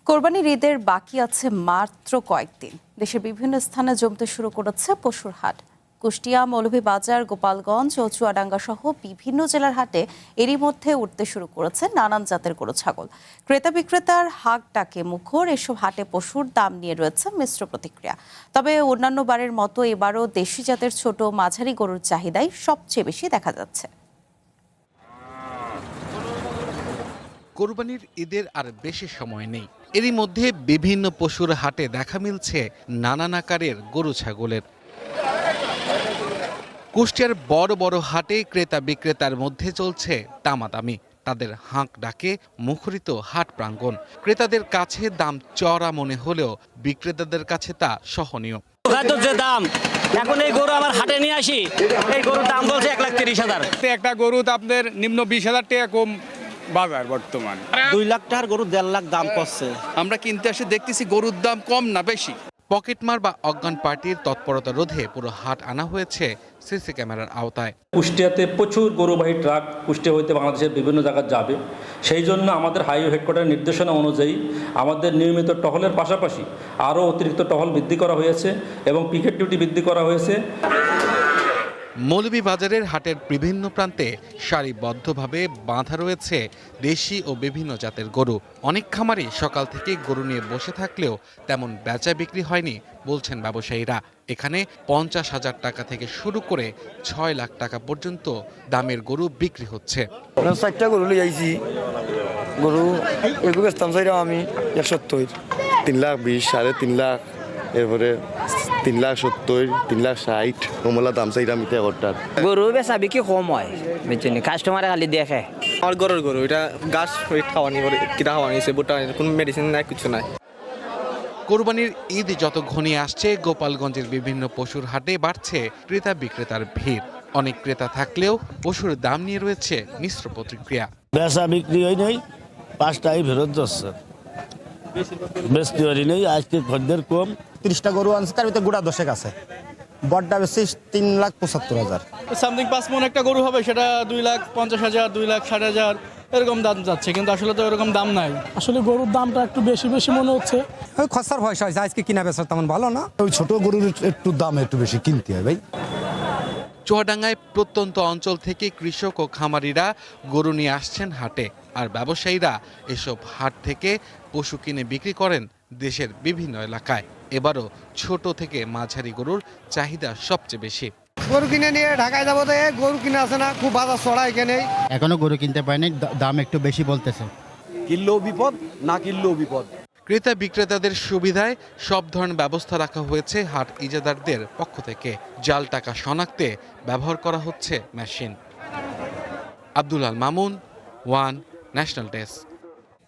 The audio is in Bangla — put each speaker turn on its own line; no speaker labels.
কোরবানির ঈদের বাকি আছে মাত্র কয়েকদিন। দেশের বিভিন্ন স্থানে জমতে শুরু করেছে পশুর হাট। কুষ্টিয়া, মৌলভীবাজার, গোপালগঞ্জ ও চুয়াডাঙ্গা সহ বিভিন্ন জেলার হাটে এরই মধ্যে উঠতে শুরু করেছে নানান জাতের গরু ছাগল। ক্রেতা বিক্রেতার হাক ডাকে মুখর এসব হাটে পশুর দাম নিয়ে রয়েছে মিশ্র প্রতিক্রিয়া। তবে অন্যান্য বারের মতো এবারও দেশি জাতের ছোট মাঝারি গরুর চাহিদাই সবচেয়ে বেশি দেখা যাচ্ছে।
কোরবানির ঈদের আর বেশি সময় নেই, এরই মধ্যে বিভিন্ন পশুর হাটে দেখা মিলছে নানান আকারের গরু ছাগলের। কুষ্টিয়ার বড় বড় হাটে ক্রেতা বিক্রেতার মধ্যে চলছে দামাদামি। তাদের হাঁক ডাকে মুখরিত হাট প্রাঙ্গণ। ক্রেতাদের কাছে দাম চড়া মনে হলেও বিক্রেতাদের কাছে তা সহনীয়।
যে দাম এখন এই গরু আমার হাটে নিয়ে আসি, এই গরুর দাম বলছে 1,30,000।
একটা গরু আপনার নিম্ন 20,000 টাকা কম বাজার বর্তমান।
2 লাখ টাকার গরু 1.5 লাখ দাম করছে।
আমরা কিনতে এসে দেখতেছি গরুর দাম কম না বেশি।
পকেটমার বা অজ্ঞান পার্টির তৎপরতা রোধে পুরো হাট আনা হয়েছে সিসি ক্যামেরার আওতায়।
কুষ্টিয়াতে প্রচুর গরুবাহী ট্রাক কুষ্টিয়া হইতে বাংলাদেশের বিভিন্ন জায়গায় যাবে। সেই জন্য আমাদের হাইওয়ে হেডকোয়ার্টারের নির্দেশনা অনুযায়ী আমাদের নিয়মিত টহলের পাশাপাশি আরও অতিরিক্ত টহল বৃদ্ধি করা হয়েছে এবং পিকেট ডিউটি বৃদ্ধি করা হয়েছে।
মৌলভীবাজারের হাটের বিভিন্ন প্রান্তে সারিবদ্ধভাবে বাঁধা রয়েছে দেশি ও বিভিন্ন জাতের গরু। অনেক খামারি সকাল থেকে গরু নিয়ে বসে থাকলেও তেমন বেচা বিক্রি হয়নি বলছেন ব্যবসায়ীরা। এখানে 50,000 টাকা থেকে শুরু করে 6 লাখ টাকা পর্যন্ত দামের গরু বিক্রি হচ্ছে।
4টা গরু লিয়ে আইছি, গরু এগুলো বেচতাম চাইলাম আমি 170, 3,20,000, 3.5 লাখ, এরপরে 3,70,000, 3,60,000 কমলা দাম চাইলাম এটা ঘরটার।
গরু বেচা বিক্রি কম হয়, বুঝছেন, কাস্টমারে খালি দেখে।
আমার গরুর গরু এটা গাছ খাওয়ানি কিনা খাওয়ানি বুটা, কোনো মেডিসিন নাই, কিছু নাই।
কোরবানির ঈদ যত ঘনিয়ে আসছে, গোপালগঞ্জের বিভিন্ন পশুর হাটে বাড়ছে ক্রেতা বিক্রেতার ভিড়। অনেক ক্রেতা থাকলেও পশুর দাম নিয়ে রয়েছে মিশ্র প্রতিক্রিয়া।
বেচা বিক্রি হয় নাই, 5টাই ফেরত যাচ্ছে, বেচতে পারি নেই। আজকে খদ্দের কম।
30টা গরু আনছে, তার ভিতরে গোড়া 10 আছে। বড়টা বেশি 3,75,000।
সামথিং 5 মণ একটা গরু হবে, সেটা 2,50,000, 2,60,000 এরকম দাম যাচ্ছে, কিন্তু আসলে তো এরকম দাম নাই।
আসলে গরুর দামটা একটু বেশি বেশি মনে হচ্ছে।
ওই খরচার পয়সা হয়েছে, আজকে কিনা বেচা তেমন ভালো না।
ওই ছোট গরুর একটু দাম একটু বেশি কিনতে হয় ভাই।
চুয়াডাঙ্গায় প্রত্যন্ত অঞ্চল থেকে কৃষক ও খামারিরা গরু নিয়ে আসছেন হাটে, আর ব্যবসায়ীরা এসব হাট থেকে পশু কিনে বিক্রি করেন দেশের বিভিন্ন এলাকায়। এবারও ছোট থেকে মাঝারি গরুর চাহিদা সবচেয়ে বেশি।
গরু কিনে নিয়ে ঢাকায় যাবো, গরু কিনে আসে না, খুব বাজার চড়া এখানে।
এখনো গরু কিনতে পারিনি, দাম একটু বেশি বলতেছে।
কিনলেও বিপদ, না কিনলেও বিপদ।
ক্রেতা বিক্রেতাদের সুবিধায় সব ধরনের ব্যবস্থা রাখা হয়েছে হাট ইজাদারদের পক্ষ থেকে। জাল টাকা শনাক্তে ব্যবহার করা হচ্ছে machine. Abdul Al Mamun, one national desk.